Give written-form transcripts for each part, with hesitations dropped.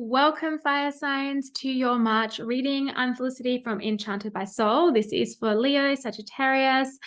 Welcome, fire signs, to your March reading. I'm Felicity from Enchanted by Soul. This is for Leo, Sagittarius,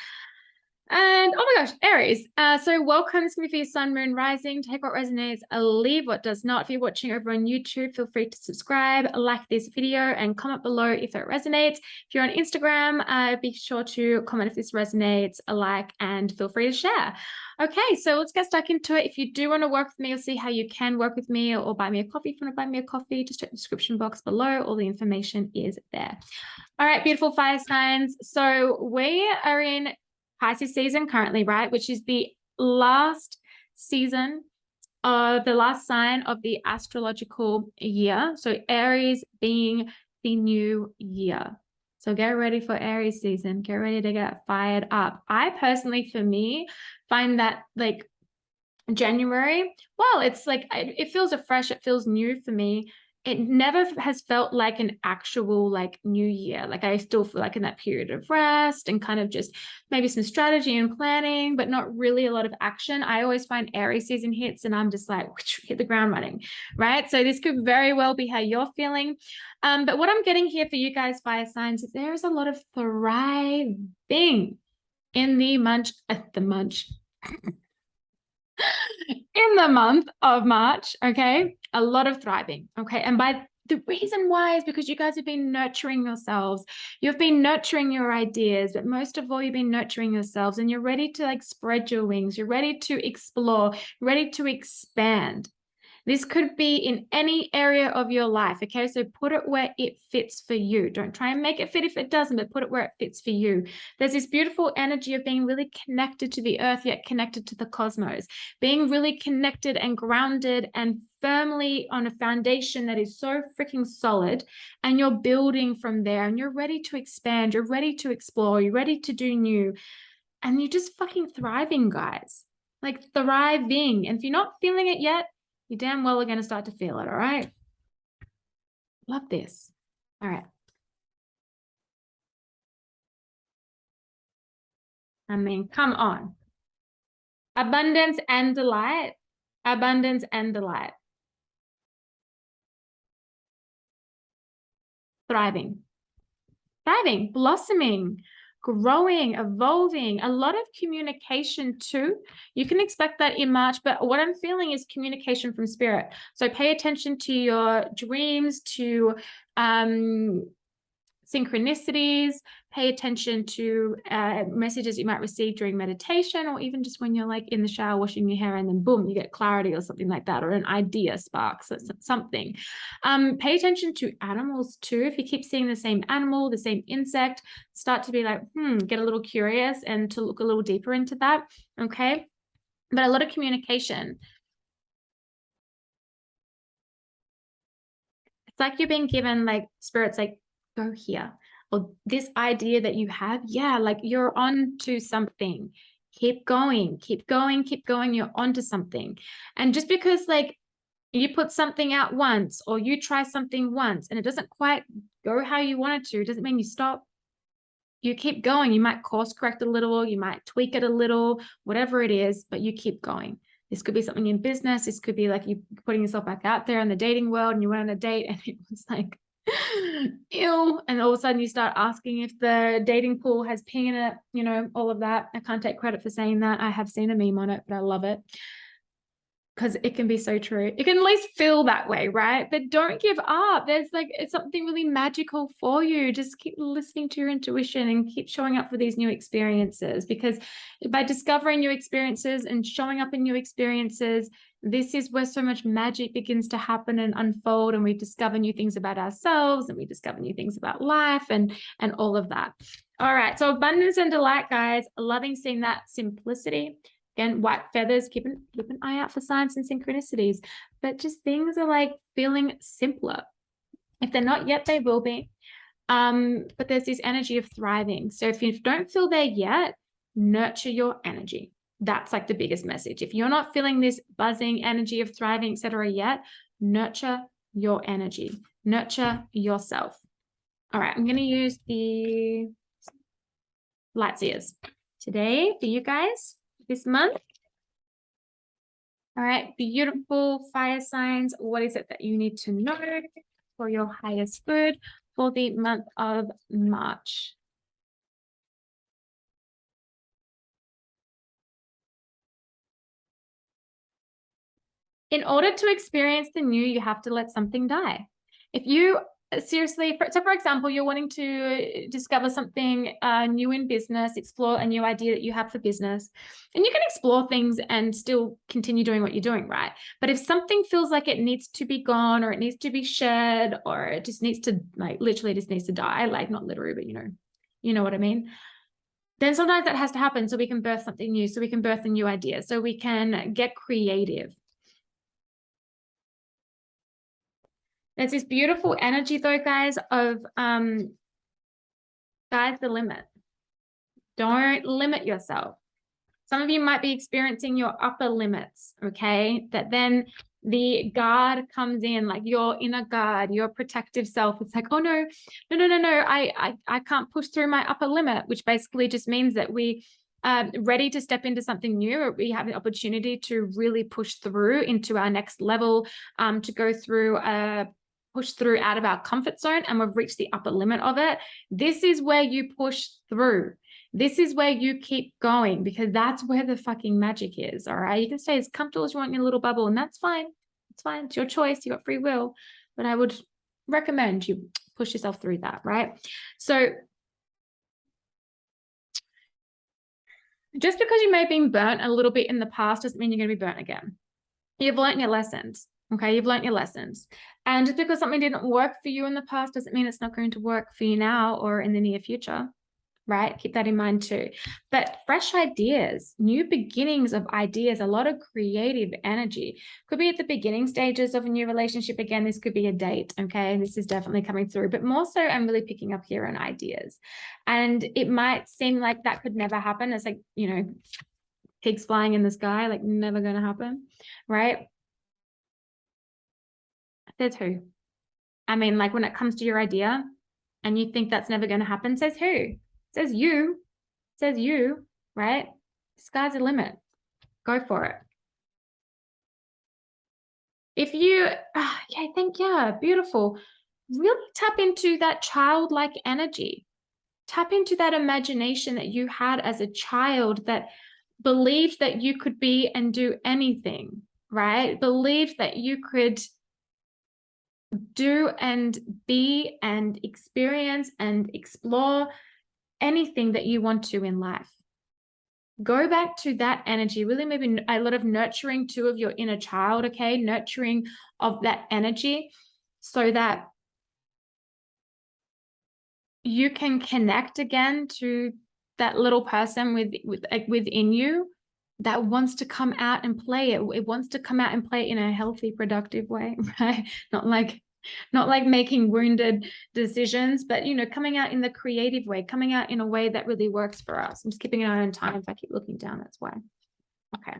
and oh my gosh, Aries. So welcome. This is going to be for your sun, moon, rising. Take what resonates, leave what does not. If you're watching over on YouTube, feel free to subscribe, like this video, and comment below if it resonates. If you're on Instagram, be sure to comment if this resonates, like, and feel free to share. Okay, so let's get stuck into it. If you do want to work with me or see how you can work with me or buy me a coffee, if you want to buy me a coffee, just check the description box below. All the information is there. All right, beautiful fire signs. So we are in Pisces season currently, right? Which is the last season of the last sign of the astrological year. So Aries being the new year. So get ready for Aries season. Get ready to get fired up. I personally, for me, find that like January, well, it's like it feels fresh, it feels new for me. It never has felt like an actual like new year. Like I still feel like in that period of rest and kind of just maybe some strategy and planning, but not really a lot of action. I always find Aries season hits and I'm just like hit the ground running, right? So this could very well be how you're feeling. But what I'm getting here for you guys, fire signs, is there is a lot of thriving in the month in the month of March, okay? A lot of thriving, okay? And by the reason why is because you guys have been nurturing yourselves. You've been nurturing your ideas, but most of all, you've been nurturing yourselves and you're ready to like spread your wings. You're ready to explore, ready to expand. This could be in any area of your life, okay? So put it where it fits for you. Don't try and make it fit if it doesn't, but put it where it fits for you. There's this beautiful energy of being really connected to the earth, yet connected to the cosmos, being really connected and grounded and firmly on a foundation that is so freaking solid, and you're building from there, and you're ready to expand, you're ready to explore, you're ready to do new, and you're just fucking thriving, guys. Like thriving. And if you're not feeling it yet, you damn well are going to start to feel it, all right? Love this. All right. I mean, come on. Abundance and delight. Abundance and delight. Thriving. Thriving, blossoming, growing, evolving, a lot of communication too. You can expect that in March, but what I'm feeling is communication from spirit. So pay attention to your dreams, to synchronicities, pay attention to messages you might receive during meditation, or even just when you're like in the shower washing your hair and then boom, you get clarity or something like that, or an idea sparks, something. Pay attention to animals too. If you keep seeing the same animal, the same insect, start to be like, get a little curious and to look a little deeper into that, okay? But a lot of communication. It's like you're being given like spirits like, go here, or this idea that you have, yeah, like you're on to something. Keep going, keep going, keep going. You're onto something. And just because like you put something out once or you try something once and it doesn't quite go how you want it to, doesn't mean you stop. You keep going. You might course correct a little, you might tweak it a little, whatever it is, but you keep going. This could be something in business. This could be like you putting yourself back out there in the dating world and you went on a date and it was like, ew, and all of a sudden you start asking if the dating pool has ping in it, you know, all of that. I can't take credit for saying that. I have seen a meme on it, but I love it because it can be so true. It can at least feel that way, right? But don't give up. There's like, it's something really magical for you. Just keep listening to your intuition and keep showing up for these new experiences, because by discovering new experiences and showing up in new experiences, this is where so much magic begins to happen and unfold, and we discover new things about ourselves and we discover new things about life and all of that. All right, so abundance and delight, guys. Loving seeing that simplicity. Again, white feathers, keep an eye out for signs and synchronicities, but just things are like feeling simpler. If they're not yet, they will be. But there's this energy of thriving. So if you don't feel there yet, nurture your energy. That's like the biggest message. If you're not feeling this buzzing energy of thriving, etc. yet, nurture your energy, nurture yourself. All right, I'm going to use the light seers today for you guys this month. All right, beautiful fire signs. What is it that you need to know for your highest good for the month of March? In order to experience the new, you have to let something die. If you seriously, for example, you're wanting to discover something new in business, explore a new idea that you have for business, and you can explore things and still continue doing what you're doing, right? But if something feels like it needs to be gone, or it needs to be shed, or it just needs to, like, literally just needs to die, like not literally, but you know what I mean, then sometimes that has to happen so we can birth something new, so we can birth a new idea, so we can get creative. There's this beautiful energy though, guys, of sky's the limit. Don't limit yourself. Some of you might be experiencing your upper limits, okay? That then the guard comes in, like your inner guard, your protective self. It's like, oh no, I can't push through my upper limit, which basically just means that we ready to step into something new, or we have the opportunity to really push through into our next level, to go through push through out of our comfort zone, and we've reached the upper limit of it. This is where you push through. This is where you keep going, because that's where the fucking magic is. All right. You can stay as comfortable as you want in your little bubble, and that's fine. It's fine. It's your choice. You got free will. But I would recommend you push yourself through that. Right. So just because you may have been burnt a little bit in the past doesn't mean you're going to be burnt again. You've learned your lessons. Okay. You've learned your lessons. And just because something didn't work for you in the past doesn't mean it's not going to work for you now or in the near future. Right? Keep that in mind too. But fresh ideas, new beginnings of ideas, a lot of creative energy. Could be at the beginning stages of a new relationship. Again, this could be a date. Okay. This is definitely coming through, but more so I'm really picking up here on ideas. And it might seem like that could never happen. It's like, pigs flying in the sky, like never going to happen. Right? Says who? I mean, like when it comes to your idea and you think that's never going to happen, says who? Says you. Says you, right? Sky's the limit. Go for it. If you, beautiful. Really tap into that childlike energy. Tap into that imagination that you had as a child, that believed that you could be and do anything, right? Believed that you could do and be and experience and explore anything that you want to in life. Go back to that energy, really maybe a lot of nurturing too of your inner child, okay? Nurturing of that energy so that you can connect again to that little person within you that wants to come out and play it. It wants to come out and play it in a healthy, productive way, right? Not like making wounded decisions, but coming out in the creative way, coming out in a way that really works for us. I'm just keeping an eye on time. If I keep looking down, that's why. Okay.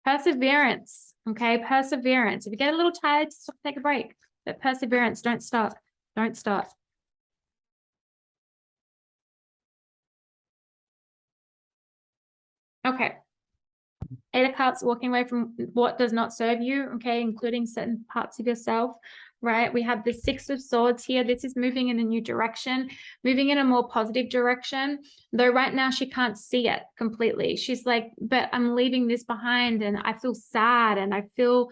Perseverance. Okay, perseverance. If you get a little tired, just take a break. But perseverance, don't stop. Don't stop. Okay. Eight of Cups, walking away from what does not serve you, okay, including certain parts of yourself, right? We have the Six of Swords here. This is moving in a new direction, moving in a more positive direction, though right now she can't see it completely. She's like, but I'm leaving this behind and I feel sad and I feel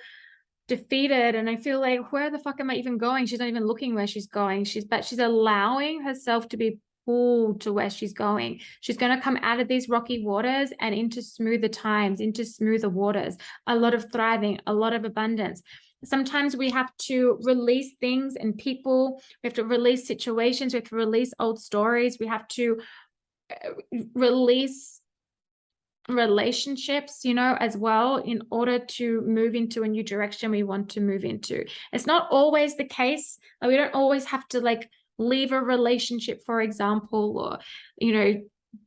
defeated and I feel like, where the fuck am I even going? She's not even looking where she's going. She's allowing herself to be pulled to where she's going. She's going to come out of these rocky waters and into smoother times, into smoother waters, a lot of thriving, a lot of abundance. Sometimes we have to release things and people. We have to release situations. We have to release old stories. We have to release relationships, as well, in order to move into a new direction we want to move into. It's not always the case. We don't always have to leave a relationship, for example, or,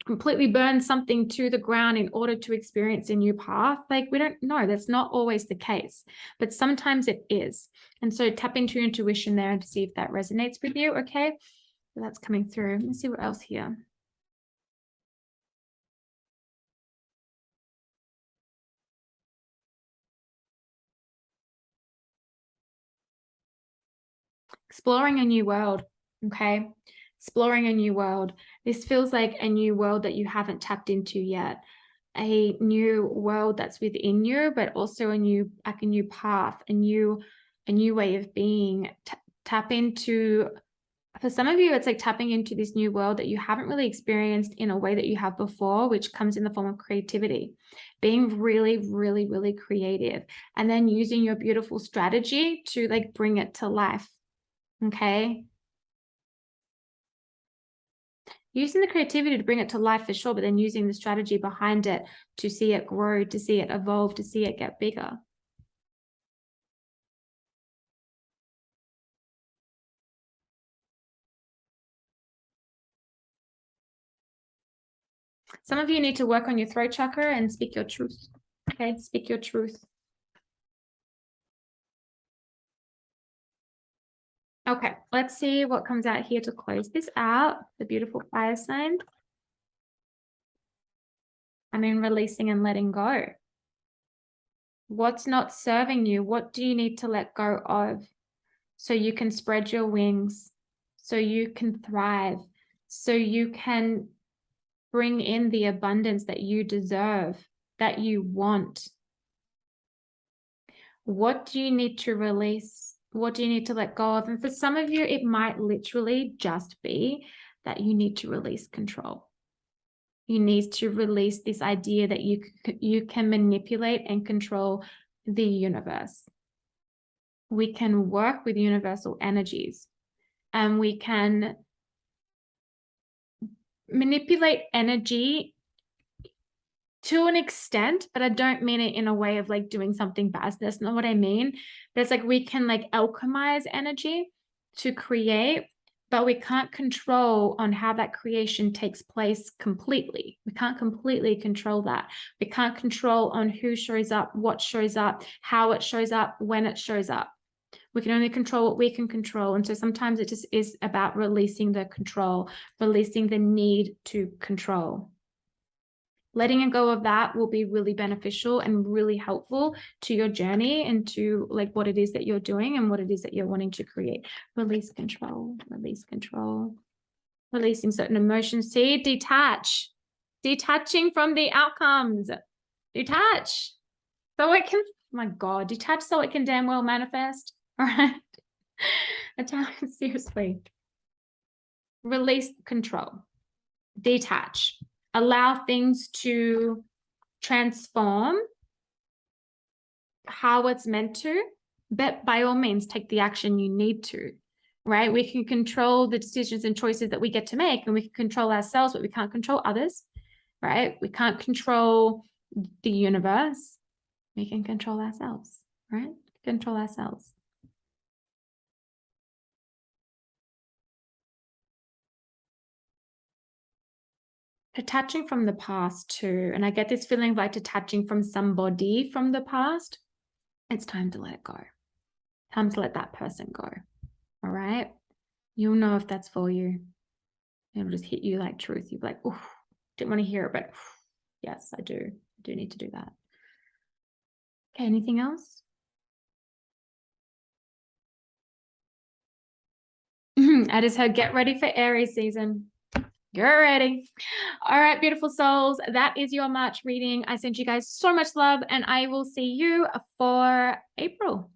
completely burn something to the ground in order to experience a new path. We don't know. That's not always the case, but sometimes it is. And so tap into your intuition there and to see if that resonates with you. Okay. So that's coming through. Let's see what else here. Exploring a new world, okay? Exploring a new world. This feels like a new world that you haven't tapped into yet. A new world that's within you, but also a new path, a new way of being. Tap into, for some of you, it's like tapping into this new world that you haven't really experienced in a way that you have before, which comes in the form of creativity, being really, really, really creative, and then using your beautiful strategy to like bring it to life. Okay. Using the creativity to bring it to life for sure, but then using the strategy behind it to see it grow, to see it evolve, to see it get bigger. Some of you need to work on your throat chakra and speak your truth. Okay, speak your truth. Okay, let's see what comes out here to close this out. The beautiful fire sign. And then releasing and letting go. What's not serving you? What do you need to let go of so you can spread your wings, so you can thrive, so you can bring in the abundance that you deserve, that you want? What do you need to release? What do you need to let go of? And for some of you, it might literally just be that you need to release control. You need to release this idea that you can manipulate and control the universe. We can work with universal energies, and we can manipulate energy to an extent, but I don't mean it in a way of like doing something bad. That's not what I mean. But it's like we can like alchemize energy to create, but we can't control on how that creation takes place completely. We can't completely control that. We can't control on who shows up, what shows up, how it shows up, when it shows up. We can only control what we can control. And so sometimes it just is about releasing the control, releasing the need to control. Letting go of that will be really beneficial and really helpful to your journey and to like what it is that you're doing and what it is that you're wanting to create. Release control, release control, releasing certain emotions. See, detach, detaching from the outcomes, detach. So it can, oh my God, detach so it can damn well manifest. All right. Seriously. Release control, detach, allow things to transform how it's meant to, but by all means, take the action you need to, right? We can control the decisions and choices that we get to make, and we can control ourselves, but we can't control others, right? We can't control the universe. We can control ourselves, right? Control ourselves. Detaching from the past too, and I get this feeling like detaching from somebody from the past. It's time to let it go. Time to let that person go. All right. You'll know if that's for you. It'll just hit you like truth. You'll be like, oh, didn't want to hear it, but yes, I do. I do need to do that. Okay, anything else? I just heard get ready for Aries season. You're ready. All right, beautiful souls. That is your March reading. I send you guys so much love, and I will see you for April.